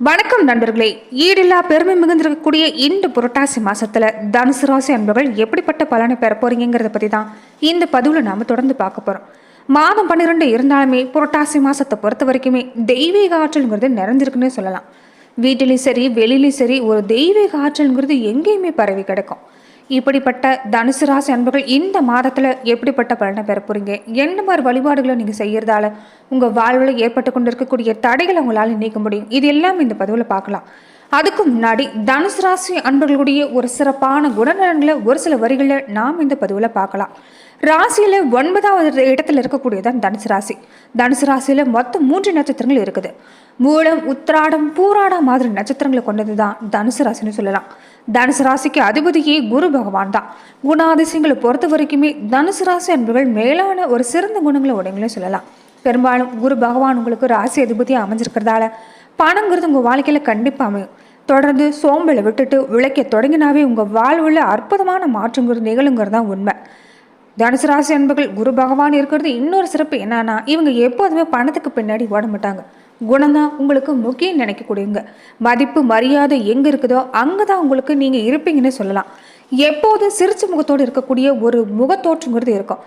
வணக்கம் நண்பர்களே. ஈடில்லா பெருமை மிகுந்திருக்கக்கூடிய இந்த புரட்டாசி மாசத்துல தனுசு ராசி அன்பர்கள் எப்படிப்பட்ட பலனை பெற போறீங்கிறத பத்தி தான் இந்த பதிவுல நாம தொடர்ந்து பார்க்க போறோம். மாதம் 12 இருந்தாலுமே புரட்டாசி மாசத்தை பொறுத்த வரைக்குமே தெய்வீக ஆற்றல்ங்கிறது நிறைஞ்சிருக்குன்னு சொல்லலாம். வீட்டிலையும் சரி வெளியிலையும் சரி ஒரு தெய்வீக ஆற்றல்ங்கிறது எங்கேயுமே பரவி கிடக்கும். இப்படிப்பட்ட தனுசு ராசி அன்பர்கள் இந்த மாதத்துல எப்படிப்பட்ட பலனை பெற போறீங்க, என்ன மாதிரி வழிபாடுகளை நீங்க செய்யறதால உங்க வாழ்வில் ஏற்பட்டு கொண்டு இருக்கக்கூடிய தடைகளை உங்களால நீக்க முடியும், இது எல்லாம் இந்த பதிவுல பார்க்கலாம். அதுக்கு முன்னாடி தனுசு ராசி அன்பர்களுடைய ஒரு சிறப்பான குணநலன்களை ஒரு சில வரிகளை நாம் இந்த பதிவுல பார்க்கலாம். ராசியில 9வது இடத்துல இருக்கக்கூடியதான் தனுசு ராசி. தனுசு ராசியில மொத்தம் 3 நட்சத்திரங்கள் இருக்குது. மூலம், உத்திராடம், பூராடம் மாதிரி நட்சத்திரங்களை கொண்டதுதான் தனுசு ராசின்னு சொல்லலாம். தனுசு ராசிக்கு அதிபதியே குரு பகவான் தான். குணாதிசயங்களை பொறுத்த வரைக்குமே தனுசு ராசி அன்பர்கள் மேலான ஒரு சிறந்த குணங்களை உடையங்களே சொல்லலாம். பெரும்பாலும் குரு பகவான் உங்களுக்கு ராசி அதிபதியாக அமைஞ்சிருக்கிறதால பணங்கிறது உங்கள் வாழ்க்கையில் கண்டிப்பாக அமையும். தொடர்ந்து சோம்பலை விட்டுட்டு உழைக்க தொடங்கினாவே உங்கள் வாழ்வில் அற்புதமான மாற்றங்கிறது நிகழுங்கிறது தான் உண்மை. தனுசு ராசி அன்பர்கள் குரு பகவான் இருக்கிறது இன்னொரு சிறப்பு என்னன்னா, இவங்க எப்போதுமே பணத்துக்கு பின்னாடி ஓட மாட்டாங்க. குணம்தான் உங்களுக்கு முக்கியம் நினைக்கக்கூடியவங்க. மதிப்பு மரியாதை எங்க இருக்குதோ அங்கதான் உங்களுக்கு நீங்க இருப்பீங்கன்னு சொல்லலாம். எப்போதும் சிரிச்ச முகத்தோடு இருக்கக்கூடிய ஒரு முகத்தோற்றுங்கிறது இருக்கும்.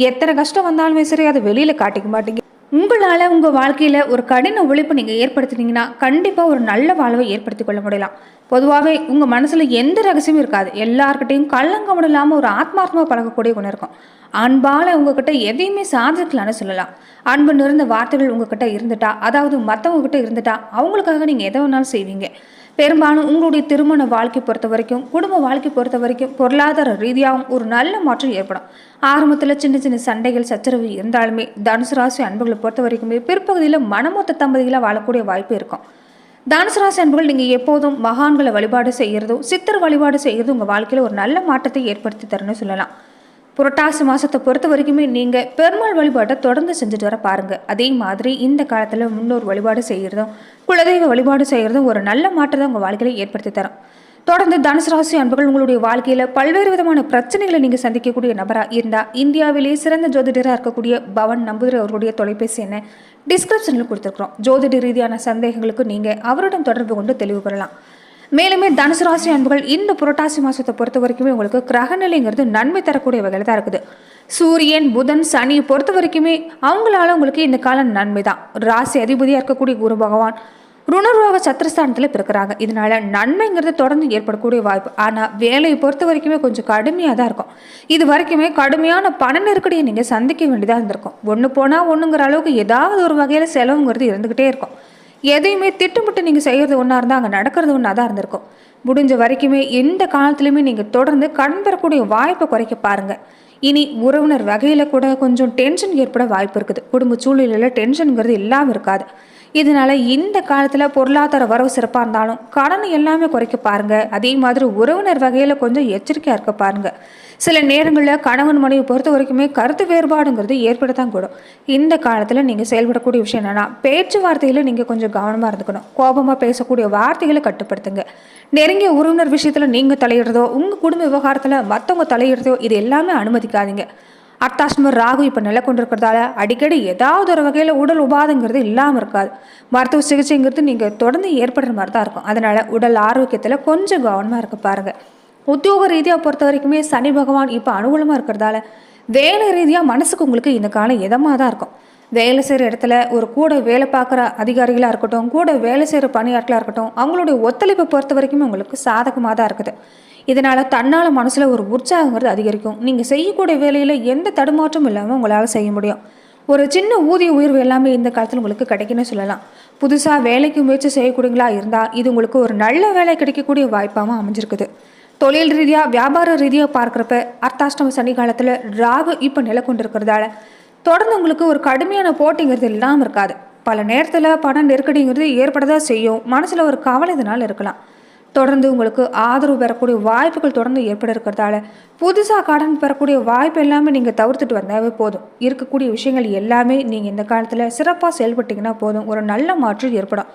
எத்தனை கஷ்டம் வந்தாலுமே சரி அதை வெளியில காட்டிக்க மாட்டீங்க. உங்களால உங்க வாழ்க்கையில ஒரு கடின உழைப்பு நீங்க ஏற்படுத்தினீங்கன்னா கண்டிப்பா ஒரு நல்ல வாழ்வை ஏற்படுத்தி கொள்ள முடியலாம். பொதுவாகவே உங்க மனசுல எந்த ரகசியமும் இருக்காது. எல்லார்கிட்டையும் கள்ளங்கவனம் இல்லாம ஒரு ஆத்மார்த்தமா பழகக்கூடிய குணம் இருக்கும். அன்பால உங்ககிட்ட எதையுமே சாதிக்கலான்னு சொல்லலாம். அன்பு நிறைந்த வார்த்தைகள் உங்ககிட்ட இருந்துட்டா, அதாவது மற்றவங்க கிட்ட இருந்துட்டா அவங்களுக்காக நீங்க எதை வேணாலும் செய்வீங்க. பெரும்பாலும் உங்களுடைய திருமண வாழ்க்கை பொறுத்த வரைக்கும், குடும்ப வாழ்க்கை பொறுத்த வரைக்கும் பொருளாதார ரீதியாகவும் ஒரு நல்ல மாற்றம் ஏற்படும். ஆரம்பத்தில் சின்ன சின்ன சண்டைகள் சச்சரவு இருந்தாலுமே தனுசு ராசி அன்புகளை பொறுத்த வரைக்குமே பிற்பகுதியில் மனமொத்த தம்பதிகளாக வாழக்கூடிய வாய்ப்பு இருக்கும். தனுசு ராசி அன்புகள் நீங்கள் எப்போதும் மகான்களை வழிபாடு செய்கிறதும் சித்தர் வழிபாடு செய்கிறதும் உங்கள் வாழ்க்கையில் ஒரு நல்ல மாற்றத்தை ஏற்படுத்தி தரணும்னு சொல்லலாம். புரட்டாசி மாதத்தை பொறுத்த வரைக்குமே நீங்கள் பெருமாள் வழிபாட்டை தொடர்ந்து செஞ்சுட்டு வர பாருங்கள். அதே மாதிரி இந்த காலத்தில் முன்னோர் வழிபாடு செய்கிறதும் குலதெய்வ வழிபாடு செய்கிறதும் ஒரு நல்ல மாற்றத்தை உங்கள் வாழ்க்கையில் ஏற்படுத்தி தரும். தொடர்ந்து தனுசு ராசி அன்பர்கள் உங்களுடைய வாழ்க்கையில் பல்வேறு விதமான பிரச்சனைகளை நீங்கள் சந்திக்கக்கூடிய நபராக இருந்தால் இந்தியாவிலேயே சிறந்த ஜோதிடராக இருக்கக்கூடிய பவன் நம்பூதிரி அவருடைய தொலைபேசி எண்ணை டிஸ்கிரிப்ஷனில் கொடுத்துருக்குறோம். ஜோதிட ரீதியான சந்தேகங்களுக்கு நீங்கள் அவருடன் தொடர்பு கொண்டு தெளிவு பெறலாம். மேலுமே தனுசு ராசி அன்புகள் இந்த புரட்டாசி மாசத்தை பொறுத்த வரைக்குமே உங்களுக்கு கிரகநிலைங்கிறது நன்மை தரக்கூடிய வகையில் தான் இருக்குது. சூரியன், புதன், சனியை பொறுத்த வரைக்குமே அவங்களால உங்களுக்கு இந்த காலம் நன்மை தான். ராசி அதிபதியாக இருக்கக்கூடிய குரு பகவான் ருணரோக சத்திரஸ்தானத்தில் பிறக்கிறாங்க. இதனால நன்மைங்கிறது தொடர்ந்து ஏற்படக்கூடிய வாய்ப்பு. ஆனால் வேலையை பொறுத்த வரைக்குமே கொஞ்சம் கடுமையாக தான் இருக்கும். இது வரைக்குமே கடுமையான பண நெருக்கடியை நீங்கள் சந்திக்க வேண்டியதாக இருந்திருக்கும். ஒன்று போனால் ஒன்றுங்கிற அளவுக்கு ஏதாவது ஒரு வகையில் செலவுங்கிறது இருந்துக்கிட்டே இருக்கும். எதையுமே திட்டமிட்டு நீங்கள் செய்கிறது ஒன்றா இருந்தால் அங்கே நடக்கிறது ஒன்றா தான் இருந்திருக்கும். முடிஞ்ச வரைக்குமே எந்த காலத்துலையுமே நீங்கள் தொடர்ந்து கடன் பெறக்கூடிய வாய்ப்பை குறைக்க பாருங்கள். இனி உறவினர் வகையில் கூட கொஞ்சம் டென்ஷன் ஏற்பட வாய்ப்பு இருக்குது. குடும்ப சூழ்நிலையில் டென்ஷனுங்கிறது இல்லாமல் இருக்காது. இதனால இந்த காலத்தில் பொருளாதார வரவு சிறப்பாக இருந்தாலும் கடனை எல்லாமே குறைக்க பாருங்க. அதே மாதிரி உறவினர் வகையில் கொஞ்சம் எச்சரிக்கையாக இருக்க பாருங்க. சில நேரங்களில் கணவன் மனைவி பொறுத்த வரைக்குமே கருத்து வேறுபாடுங்கிறது ஏற்படத்தான் கூடும். இந்த காலத்தில் நீங்கள் செயல்படக்கூடிய விஷயம் என்னன்னா, பேச்சுவார்த்தையில் நீங்கள் கொஞ்சம் கவனமாக இருந்துக்கணும். கோபமாக பேசக்கூடிய வார்த்தைகளை கட்டுப்படுத்துங்க. நெருங்கிய உறவினர் விஷயத்தில் நீங்கள் தலையிடுறதோ உங்கள் குடும்ப விவகாரத்தில் மற்றவங்க தலையிடுறதோ இது எல்லாமே அனுமதிக்காதீங்க. அர்த்தாஷ்டம ராகு இப்போ நிலை கொண்டிருக்கிறதால அடிக்கடி ஏதாவது ஒரு வகையில் உடல் உபாதைங்கிறது இல்லாமல் இருக்காது. மருத்துவ சிகிச்சைங்கிறது நீங்கள் தொடர்ந்து ஏற்படுற மாதிரி தான் இருக்கும். அதனால் உடல் ஆரோக்கியத்தில் கொஞ்சம் கவனமாக இருக்க பாருங்கள். உத்தியோக ரீதியாக பொறுத்த வரைக்குமே சனி பகவான் இப்போ அனுகூலமாக இருக்கிறதால வேலை ரீதியாக மனசுக்கு உங்களுக்கு இந்த காலம் இதமாக தான் இருக்கும். வேலை செய்கிற இடத்துல ஒரு கூட வேலை பார்க்குற அதிகாரிகளாக இருக்கட்டும், கூட வேலை செய்கிற பணியாட்களாக இருக்கட்டும், அவங்களுடைய ஒத்துழைப்பை பொறுத்த வரைக்குமே உங்களுக்கு சாதகமாக தான் இருக்குது. இதனால் தன்னால் மனசில் ஒரு உற்சாகங்கிறது அதிகரிக்கும். நீங்கள் செய்யக்கூடிய வேலையில் எந்த தடுமாற்றமும் இல்லாமல் உங்களால் செய்ய முடியும். ஒரு சின்ன ஊதிய உயர்வு எல்லாமே இந்த காலத்தில் உங்களுக்கு கிடைக்குன்னு சொல்லலாம். புதுசாக வேலைக்கு முயற்சி செய்யக்கூடியங்களா இருந்தால் இது உங்களுக்கு ஒரு நல்ல வேலை கிடைக்கக்கூடிய வாய்ப்பாகவும் அமைஞ்சிருக்குது. தொழில் ரீதியாக வியாபார ரீதியாக பார்க்குறப்ப அர்த்தாஷ்டம சனி காலத்தில் ராகு இப்போ நிலை கொண்டு இருக்கிறதால தொடர்ந்து உங்களுக்கு ஒரு கடுமையான போட்டிங்கிறது இல்லாமல் இருக்காது. பல நேரத்தில் பண நெருக்கடிங்கிறது ஏற்படதான் செய்யும். மனசில் ஒரு கவலை இதனால் இருக்கலாம். தொடர்ந்து உங்களுக்கு ஆதரவு பெறக்கூடிய வாய்ப்புகள் தொடர்ந்து ஏற்பட இருக்கிறதால புதுசாக கடன் பெறக்கூடிய வாய்ப்பு எல்லாமே நீங்கள் தவிர்த்துட்டு வந்தாவே போதும். இருக்கக்கூடிய விஷயங்கள் எல்லாமே நீங்கள் இந்த காலத்தில் சிறப்பாக செயல்பட்டீங்கன்னா போதும், ஒரு நல்ல மாற்றம் ஏற்படும்.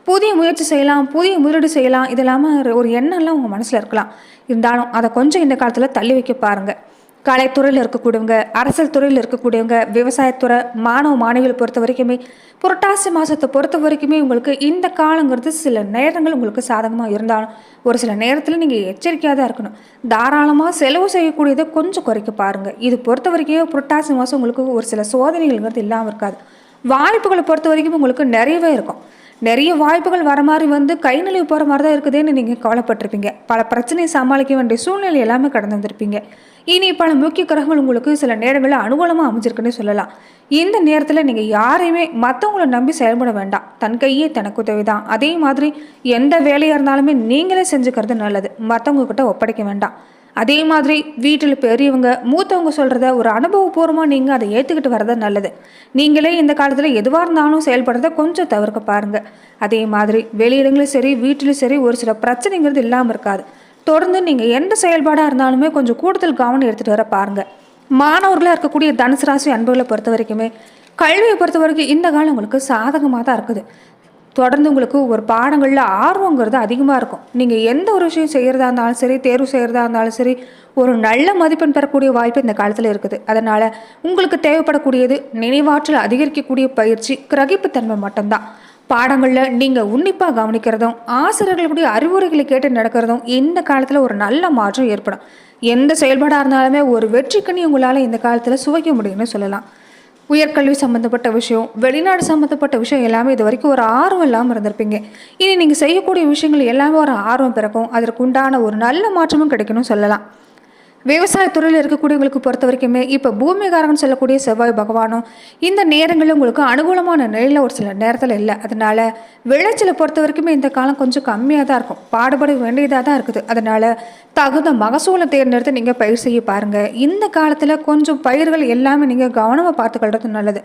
புதிய முயற்சி செய்யலாம், புதிய முதலீடு செய்யலாம், இது இல்லாமல் ஒரு எண்ணம்லாம் உங்கள் மனசில் இருக்கலாம். இருந்தாலும் அதை கொஞ்சம் இந்த காலத்தில் தள்ளி வைக்க பாருங்கள். கலைத்துறையில் இருக்கக்கூடியவங்க, அரசியல் துறையில் இருக்கக்கூடியவங்க, விவசாயத்துறை, மாணவ மாணவிகளை பொறுத்த வரைக்குமே புரட்டாசி மாதத்தை பொறுத்த வரைக்குமே உங்களுக்கு இந்த காலங்கிறது சில நேரங்கள் உங்களுக்கு சாதகமாக இருந்தாலும் ஒரு சில நேரத்தில் நீங்கள் எச்சரிக்கையாக தான் இருக்கணும். தாராளமாக செலவு செய்யக்கூடியதை கொஞ்சம் குறைக்க பாருங்கள். இது பொறுத்த வரைக்கும் புரட்டாசி மாதம் உங்களுக்கு ஒரு சில சோதனைகள்ங்கிறது இல்லாமல் இருக்காது. வாய்ப்புகளை பொறுத்த வரைக்கும் உங்களுக்கு நிறையவே இருக்கும். நிறைய வாய்ப்புகள் வர மாதிரி வந்து கை நழுவி போகிற மாதிரி தான் இருக்குதுன்னு நீங்கள் கவலைப்பட்டிருப்பீங்க. பல பிரச்சனையை சமாளிக்க வேண்டிய சூழ்நிலை எல்லாமே கடந்து வந்திருப்பீங்க. இனி பல முக்கிய கிரகங்கள் உங்களுக்கு சில நேரங்களில் அனுகூலமாக அமைஞ்சிருக்குன்னு சொல்லலாம். இந்த நேரத்தில் நீங்கள் யாரையுமே மற்றவங்கள நம்பி செயல்பட வேண்டாம். தன் கையே தனக்கு உதவி தான். அதே மாதிரி எந்த வேலையாக இருந்தாலுமே நீங்களே செஞ்சுக்கிறது நல்லது. மற்றவங்க கிட்ட ஒப்படைக்க வேண்டாம். அதே மாதிரி வீட்டில் பெரியவங்க மூத்தவங்க சொல்கிறத ஒரு அனுபவபூர்வமாக நீங்கள் அதை ஏற்றுக்கிட்டு வரது நல்லது. நீங்களே இந்த காலத்தில் எதுவாக இருந்தாலும் செயல்படுறத கொஞ்சம் தவிர்க்க பாருங்கள். அதே மாதிரி வெளியிடங்களும் சரி வீட்டிலும் சரி ஒரு சில பிரச்சனைங்கிறது இல்லாமல் இருக்காது. தொடர்ந்து நீங்கள் எந்த செயல்பாடாக இருந்தாலுமே கொஞ்சம் கூடுதல் கவனம் எடுத்துகிட்டு வர பாருங்கள். மாணவர்களாக இருக்கக்கூடிய தனுசு ராசி அன்புகளை பொறுத்த வரைக்குமே கல்வியை பொறுத்த வரைக்கும் இந்த காலம் உங்களுக்கு சாதகமாக தான் இருக்குது. தொடர்ந்து உங்களுக்கு ஒரு பாடங்களில் ஆர்வங்கிறது அதிகமாக இருக்கும். நீங்கள் எந்த ஒரு விஷயம் செய்கிறதா இருந்தாலும் சரி, தேர்வு செய்கிறதா இருந்தாலும் சரி, ஒரு நல்ல மதிப்பெண் பெறக்கூடிய வாய்ப்பு இந்த காலத்தில் இருக்குது. அதனால் உங்களுக்கு தேவைப்படக்கூடியது நினைவாற்றல் அதிகரிக்கக்கூடிய பயிற்சி, கிரகிப்புத்தன்மை மட்டும்தான். பாடங்களில் நீங்கள் உன்னிப்பாக கவனிக்கிறதும் ஆசிரியர்களுடைய அறிவுரைகளை கேட்டு நடக்கிறதும் இந்த காலத்தில் ஒரு நல்ல மாற்றம் ஏற்படும். எந்த செயல்பாடாக இருந்தாலுமே ஒரு வெற்றிக்கனி உங்களால் இந்த காலத்தில் சுவைக்க முடியும்னு சொல்லலாம். உயர்கல்வி சம்மந்தப்பட்ட விஷயம், வெளிநாடு சம்மந்தப்பட்ட விஷயம் எல்லாமே இது வரைக்கும் ஒரு ஆர்வம் இல்லாமல் இருந்திருப்பீங்க. இனி நீங்கள் செய்யக்கூடிய விஷயங்கள் எல்லாமே ஒரு ஆர்வம் பிறக்கும். அதற்கு உண்டான ஒரு நல்ல மாற்றமும் கிடைக்கணும்னு சொல்லலாம். விவசாயத்துறையில் இருக்கக்கூடியவங்களுக்கு பொறுத்த வரைக்குமே இப்போ பூமிகாரங்கன்னு சொல்லக்கூடிய செவ்வாய் பகவானும் இந்த நேரங்களில் உங்களுக்கு அனுகூலமான நிலையில் ஒரு சில நேரத்தில் இல்லை. அதனால் விளைச்சலை பொறுத்த வரைக்குமே இந்த காலம் கொஞ்சம் கம்மியாக தான் இருக்கும். பாடுபட வேண்டியதாக தான் இருக்குது. அதனால் தகுந்த மகசூலை தேர்ந்தெடுத்து நீங்கள் பயிர் செய்ய பாருங்கள். இந்த காலத்தில் கொஞ்சம் பயிர்கள் எல்லாமே நீங்கள் கவனமாக பார்த்துக்கொள்வது நல்லது.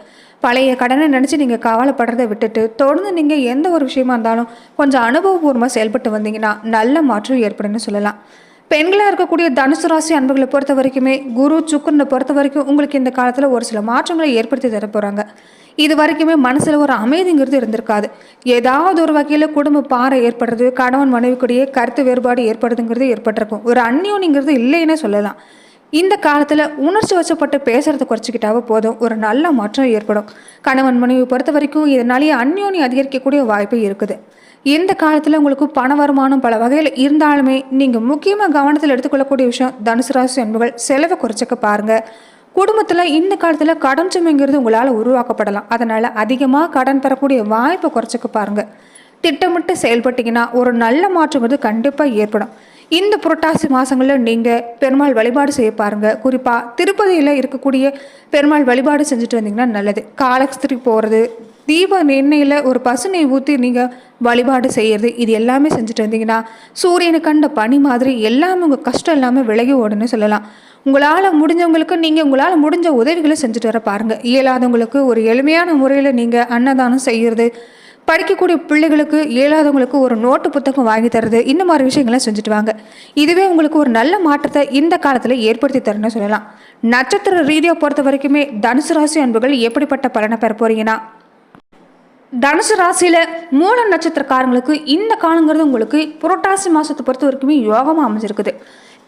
பழைய கடனை நினச்சி நீங்கள் கவலைப்படுறதை விட்டுட்டு தொடர்ந்து நீங்கள் எந்த ஒரு விஷயமா இருந்தாலும் கொஞ்சம் அனுபவபூர்வமாக செயல்பட்டு வந்தீங்கன்னா நல்ல மாற்றம் ஏற்படும்னு சொல்லலாம். பெண்களாக இருக்கக்கூடிய தனுசு ராசி அன்புகளை பொறுத்த வரைக்குமே குரு சுக்கரனை பொறுத்த வரைக்கும் உங்களுக்கு இந்த காலத்தில் ஒரு சில மாற்றங்களை ஏற்படுத்தி தர போகிறாங்க. இது வரைக்குமே மனசில் ஒரு அமைதிங்கிறது இருந்திருக்காது. ஏதாவது ஒரு வகையில் குடும்ப பாறை ஏற்படுறது, கணவன் மனைவிக்குடைய கருத்து வேறுபாடு ஏற்படுதுங்கிறது ஏற்பட்டிருக்கும். ஒரு அந்யோன்யங்கிறது இல்லைன்னே சொல்லலாம். இந்த காலத்தில் உணர்ச்சி வசப்பட்டு பேசுறதை குறைச்சிக்கிட்டாவே போதும், ஒரு நல்ல மாற்றம் ஏற்படும். கணவன் மனைவி பொறுத்த வரைக்கும் இதனாலேயே அந்யோன்யம் அதிகரிக்கக்கூடிய வாய்ப்பு இருக்குது. இந்த காலத்தில் உங்களுக்கு பண வருமானம் பல வகையில் இருந்தாலுமே நீங்கள் முக்கியமாக கவனத்தில் எடுத்துக்கொள்ளக்கூடிய விஷயம் தனுசு ராசி அன்புகள் செலவை குறைச்சிக்க பாருங்கள். குடும்பத்தில் இந்த காலத்தில் கடன் சுமைங்கிறது உங்களால் உருவாக்கப்படலாம். அதனால் அதிகமாக கடன் பெறக்கூடிய வாய்ப்பை குறைச்சிக்க பாருங்கள். திட்டமிட்டு செயல்பட்டீங்கன்னா ஒரு நல்ல மாற்றங்கிறது கண்டிப்பாக ஏற்படும். இந்த புரட்டாசி மாதங்களில் நீங்கள் பெருமாள் வழிபாடு செய்ய பாருங்கள். குறிப்பாக திருப்பதியில் இருக்கக்கூடிய பெருமாள் வழிபாடு செஞ்சுட்டு வந்தீங்கன்னா நல்லது. காலஸ்திரி போகிறது, தீப எண்ணெயில் ஒரு பசுனை ஊற்றி நீங்கள் வழிபாடு செய்கிறது, இது எல்லாமே செஞ்சுட்டு வந்தீங்கன்னா சூரியனை கண்ட பனி மாதிரி எல்லாமே உங்கள் கஷ்டம் எல்லாமே விலகி ஓடுன்னு சொல்லலாம். உங்களால் முடிஞ்சவங்களுக்கு நீங்கள் உங்களால் முடிஞ்ச உதவிகளை செஞ்சுட்டு வர பாருங்கள். இயலாதவங்களுக்கு ஒரு எளிமையான முறையில் நீங்கள் அன்னதானம் செய்கிறது, படிக்கக்கூடிய பிள்ளைகளுக்கு இயலாதவங்களுக்கு ஒரு நோட்டு புத்தகம் வாங்கி தருது, இந்த மாதிரி விஷயங்கள்லாம் செஞ்சுட்டு வாங்க. இதுவே உங்களுக்கு ஒரு நல்ல மாற்றத்தை இந்த காலத்தில் ஏற்படுத்தி தரணும்னு சொல்லலாம். நட்சத்திர ரீதியாக பொறுத்த வரைக்குமே தனுசு ராசி அன்புகள் எப்படிப்பட்ட பலனை பெற போறீங்கன்னா, தனுசு ராசியில் மூல நட்சத்திரக்காரங்களுக்கு இந்த காலங்கிறது உங்களுக்கு புரட்டாசி மாதத்தை பொறுத்த வரைக்குமே யோகமாக அமைஞ்சிருக்குது.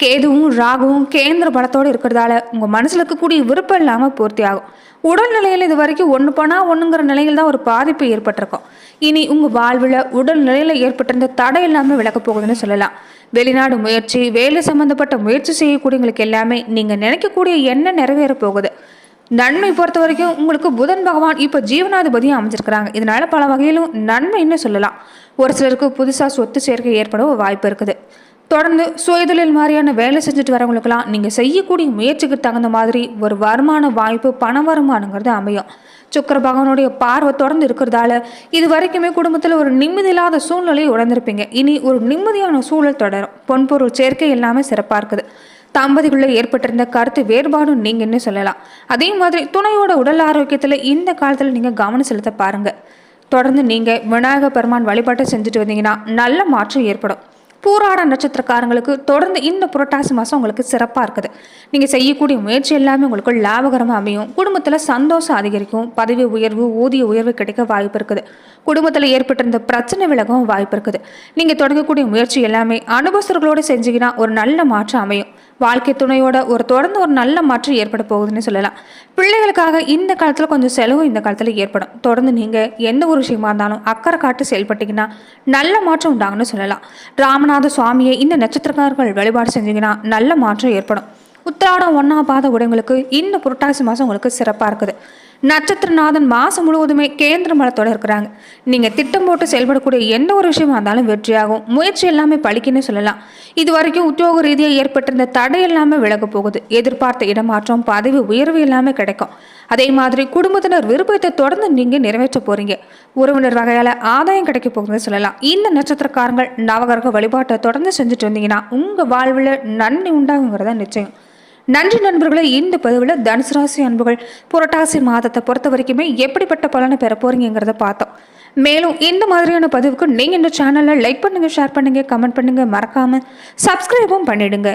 கேதுவும் ராகுவும் கேந்திர பலத்தோடு இருக்கிறதால உங்கள் மனசில் இருக்கக்கூடிய விருப்பம் இல்லாமல் பூர்த்தி ஆகும். உடல்நிலையில் இது வரைக்கும் ஒன்று போனால் ஒன்றுங்கிற நிலையில் தான் ஒரு பாதிப்பு ஏற்பட்டிருக்கும். இனி உங்கள் வாழ்வில் உடல்நிலையில் ஏற்பட்டிருந்த தடை எல்லாமே விளக்க போகுதுன்னு சொல்லலாம். வெளிநாடு முயற்சி, வேலை சம்மந்தப்பட்ட முயற்சி செய்யக்கூடியவங்களுக்கு எல்லாமே நீங்கள் நினைக்கக்கூடிய எண்ணம் நிறைவேற போகுது. நன்மை பொறுத்த வரைக்கும் உங்களுக்கு புதன் பகவான் இப்போ ஜீவனாதிபதியும் அமைஞ்சிருக்கிறாங்க. இதனால பல வகையிலும் நன்மைன்னு சொல்லலாம். ஒரு சிலருக்கு புதுசாக சொத்து சேர்க்கை ஏற்பட வாய்ப்பு இருக்குது. தொடர்ந்து சுயதொழில் மாதிரியான வேலை செஞ்சுட்டு வரவங்களுக்கெல்லாம் நீங்கள் செய்யக்கூடிய முயற்சிக்கு தகுந்த மாதிரி ஒரு வருமான வாய்ப்பு, பண வருமானங்கிறது அமையும். சுக்கிர பகவானுடைய பார்வை தொடர்ந்து இருக்கிறதால இது வரைக்குமே குடும்பத்தில் ஒரு நிம்மதி இல்லாத சூழ்நிலையை உணர்ந்திருப்பீங்க. இனி ஒரு நிம்மதியான சூழல் தொடரும். பொன்பொருள் சேர்க்கை எல்லாமே சிறப்பாக இருக்குது. தம்பதிக்குள்ளே ஏற்பட்டிருந்த கருத்து வேறுபாடும் நீங்கன்னு சொல்லலாம். அதே மாதிரி துணையோட உடல் ஆரோக்கியத்தில் இந்த காலத்தில் நீங்கள் கவனம் செலுத்த பாருங்கள். தொடர்ந்து நீங்கள் விநாயகர் பெருமான் வழிபாட்டை செஞ்சுட்டு வந்தீங்கன்னா நல்ல மாற்றம் ஏற்படும். பூராட நட்சத்திரக்காரங்களுக்கு தொடர்ந்து இந்த புரட்டாசி மாதம் உங்களுக்கு சிறப்பாக இருக்குது. நீங்கள் செய்யக்கூடிய முயற்சி எல்லாமே உங்களுக்கு லாபகரமாக அமையும். குடும்பத்தில் சந்தோஷம் அதிகரிக்கும். பதவி உயர்வு, ஊதிய உயர்வு கிடைக்க வாய்ப்பு இருக்குது. குடும்பத்தில் ஏற்பட்டிருந்த பிரச்சனை விலகவும் வாய்ப்பு இருக்குது. நீங்கள் தொடங்கக்கூடிய முயற்சி எல்லாமே அனுபவஸ்தர்களோடு செஞ்சீங்கன்னா ஒரு நல்ல மாற்றம் அமையும். வாழ்க்கை துணையோட தொடர்ந்து ஒரு நல்ல மாற்றம் ஏற்பட போகுதுன்னு சொல்லலாம். பிள்ளைகளுக்காக இந்த காலத்தில் கொஞ்சம் செலவும் இந்த காலத்தில் ஏற்படும். தொடர்ந்து நீங்கள் எந்த ஒரு விஷயமா இருந்தாலும் அக்கறை காட்டு செயல்பட்டீங்கன்னா நல்ல மாற்றம் உண்டாகுன்னு சொல்லலாம். ராமநாத சுவாமியை இந்த நட்சத்திரக்காரர்கள் வழிபாடு செஞ்சீங்கன்னா நல்ல மாற்றம் ஏற்படும். உத்திராடம் 1ஆம் பாத உடையவங்களுக்கு இந்த புரட்டாசி மாதம் உங்களுக்கு சிறப்பாக இருக்குது. நட்சத்திரநாதன் மாதம் முழுவதுமே கேந்திர மலத்தோடு இருக்கிறாங்க. நீங்கள் திட்டம் போட்டு செயல்படக்கூடிய எந்த ஒரு விஷயமா இருந்தாலும் வெற்றியாகும். முயற்சி எல்லாமே பழிக்குன்னு சொல்லலாம். இது வரைக்கும் உத்தியோக ரீதியாக ஏற்பட்டிருந்த தடை எல்லாமே விலக போகுது. எதிர்பார்த்த இடமாற்றம், பதவி உயர்வு எல்லாமே கிடைக்கும். அதே மாதிரி குடும்பத்தினர் விருப்பத்தை தொடர்ந்து நீங்கள் நிறைவேற்ற போறீங்க. உறவினர் வகையால் ஆதாயம் கிடைக்க போகுதுன்னு சொல்லலாம். இந்த நட்சத்திரக்காரங்கள் நவகிரக வழிபாட்டை தொடர்ந்து செஞ்சுட்டு வந்தீங்கன்னா உங்கள் வாழ்வில் நன்மை உண்டாகுங்கிறத நிச்சயம். நன்றி நண்பர்களே. இந்த பதிவில் தனுசு ராசி அன்புகள் புரட்டாசி மாதத்தை பொறுத்த வரைக்குமே எப்படிப்பட்ட பலனை பெற போறீங்கிறத பார்த்தோம். மேலும் இந்த மாதிரியான பதிவுக்கு நீங்கள் இந்த சேனலை லைக் பண்ணுங்கள், ஷேர் பண்ணுங்கள், கமெண்ட் பண்ணுங்கள், மறக்காமல் சப்ஸ்கிரைபும் பண்ணிடுங்க.